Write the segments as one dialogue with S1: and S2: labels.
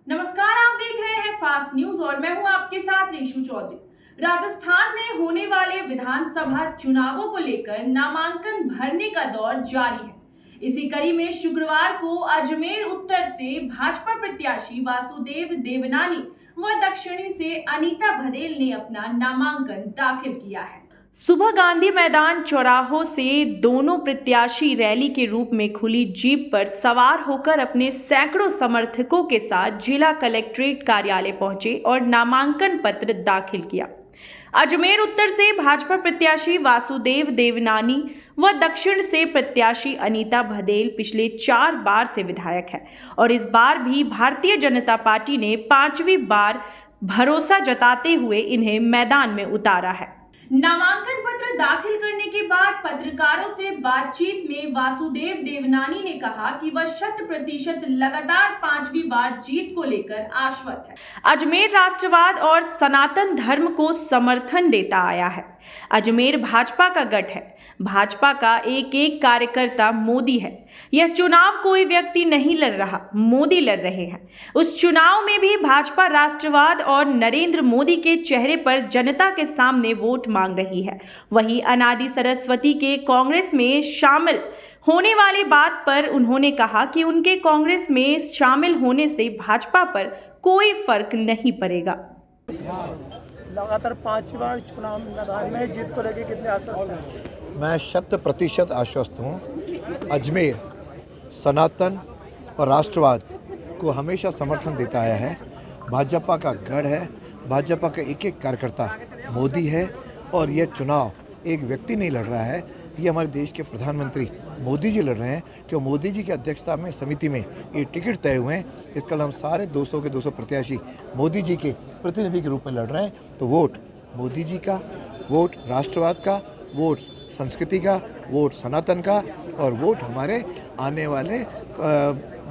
S1: नमस्कार, आप देख रहे हैं फास्ट न्यूज और मैं हूं आपके साथ रेशम चौधरी। राजस्थान में होने वाले विधानसभा चुनावों को लेकर नामांकन भरने का दौर जारी है। इसी कड़ी में शुक्रवार को अजमेर उत्तर से भाजपा प्रत्याशी वासुदेव देवनानी व दक्षिणी से अनीता भदेल ने अपना नामांकन दाखिल किया है। सुबह गांधी मैदान चौराहों से दोनों प्रत्याशी रैली के रूप में खुली जीप पर सवार होकर अपने सैकड़ों समर्थकों के साथ जिला कलेक्ट्रेट कार्यालय पहुंचे और नामांकन पत्र दाखिल किया। अजमेर उत्तर से भाजपा प्रत्याशी वासुदेव देवनानी व दक्षिण से प्रत्याशी अनीता भदेल पिछले 4 बार से विधायक है और इस बार भी भारतीय जनता पार्टी ने 5वीं बार भरोसा जताते हुए इन्हें मैदान में उतारा है। नामांकन पत्र दाखिल करने के बाद पत्रकारों से बातचीत में वासुदेव देवनानी ने कहा कि वह 100% लगातार 5वीं बार जीत को लेकर आश्वस्त है। अजमेर राष्ट्रवाद और सनातन धर्म को समर्थन देता आया है। अजमेर भाजपा का गढ़ है। भाजपा का एक एक कार्यकर्ता मोदी है। यह चुनाव कोई व्यक्ति नहीं लड़ रहा, मोदी लड़ रहे हैं। उस चुनाव में भी भाजपा राष्ट्रवाद और नरेंद्र मोदी के चेहरे पर जनता के सामने वोट मांग रही है। वहीं अनादि सरस्वती के कांग्रेस में शामिल होने वाली बात पर उन्होंने कहा कि उनके कांग्रेस में शामिल होने से भाजपा पर कोई फर्क नहीं पड़ेगा।
S2: लगातार 5 बार चुनाव मैदान में जीत को लेकर कितने आश्वस्त हैं?
S3: मैं 100% आश्वस्त हूँ। अजमेर सनातन और राष्ट्रवाद को हमेशा समर्थन देता आया है। भाजपा का गढ़ है। भाजपा का एक एक कार्यकर्ता मोदी है और यह चुनाव एक व्यक्ति नहीं लड़ रहा है, ये हमारे देश के प्रधानमंत्री मोदी जी लड़ रहे हैं। क्यों मोदी जी की अध्यक्षता में समिति में ये टिकट तय हुए हैं। इस कल हम सारे 200 के 200 प्रत्याशी मोदी जी के प्रतिनिधि के रूप में लड़ रहे हैं। तो वोट मोदी जी का, वोट राष्ट्रवाद का, वोट संस्कृति का, वोट सनातन का और वोट हमारे आने वाले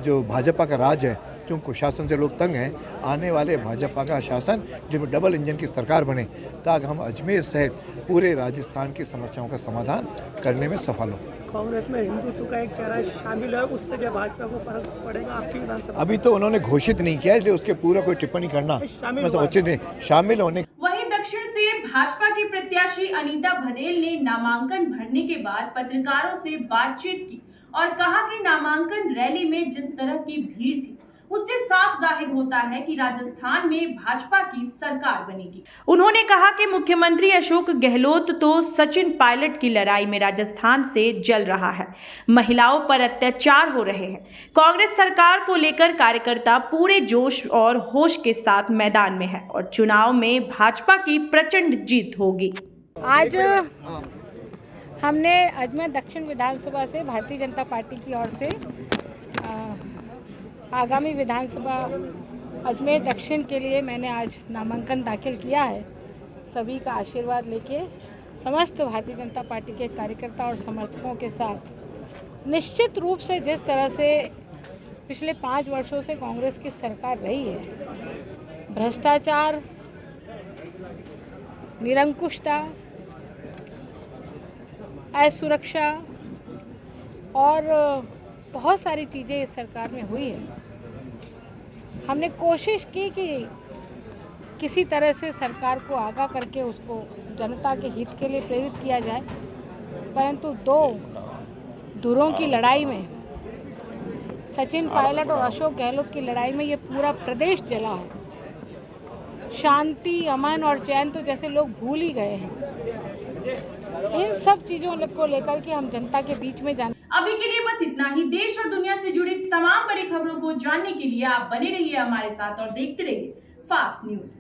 S3: जो भाजपा का राज है, क्योंकि शासन से लोग तंग हैं, आने वाले भाजपा का शासन जिसमें डबल इंजन की सरकार बने ताकि हम अजमेर सहित पूरे राजस्थान की समस्याओं का समाधान करने में सफल हों।
S2: कांग्रेस में हिंदुत्व का एक चेहरा शामिल है, उससे क्या भाजपा को फर्क पड़ेगा आपकी विधानसभा?
S3: अभी तो उन्होंने घोषित नहीं किया, इसलिए उसके पूरा कोई टिप्पणी करना मैं तो उचित नहीं। शामिल होने
S1: वहीं दक्षिण से भाजपा की प्रत्याशी अनीता भदेल ने नामांकन भरने के बाद पत्रकारों से बातचीत की और कहा कि नामांकन रैली में जिस तरह की भीड़ थी उससे साफ जाहिर होता है कि राजस्थान में भाजपा की सरकार बनेगी। उन्होंने कहा कि मुख्यमंत्री अशोक गहलोत तो सचिन पायलट की लड़ाई में राजस्थान से जल रहा है। महिलाओं पर अत्याचार हो रहे हैं। कांग्रेस सरकार को लेकर कार्यकर्ता पूरे जोश और होश के साथ मैदान में है और चुनाव में भाजपा की प्रचंड जीत होगी।
S4: आज हमने अजमेर दक्षिण विधानसभा से भारतीय जनता पार्टी की ओर से आगामी विधानसभा अजमेर दक्षिण के लिए मैंने आज नामांकन दाखिल किया है। सभी का आशीर्वाद लेके समस्त भारतीय जनता पार्टी के कार्यकर्ता और समर्थकों के साथ निश्चित रूप से जिस तरह से पिछले 5 वर्षों से कांग्रेस की सरकार रही है, भ्रष्टाचार, निरंकुशता, असुरक्षा और बहुत सारी चीज़ें इस सरकार में हुई है। हमने कोशिश की कि किसी तरह से सरकार को आगाह करके उसको जनता के हित के लिए प्रेरित किया जाए, परंतु 2 धुरों की लड़ाई में, सचिन पायलट और अशोक गहलोत की लड़ाई में ये पूरा प्रदेश जला है। शांति, अमन और चैन तो जैसे लोग भूल ही गए हैं। इन सब चीज़ों को लेकर के हम जनता के बीच में जाने।
S1: अभी के लिए बस इतना ही। देश और दुनिया से जुड़ी तमाम बड़ी खबरों को जानने के लिए आप बने रहिए हमारे साथ और देखते रहिए फास्ट न्यूज।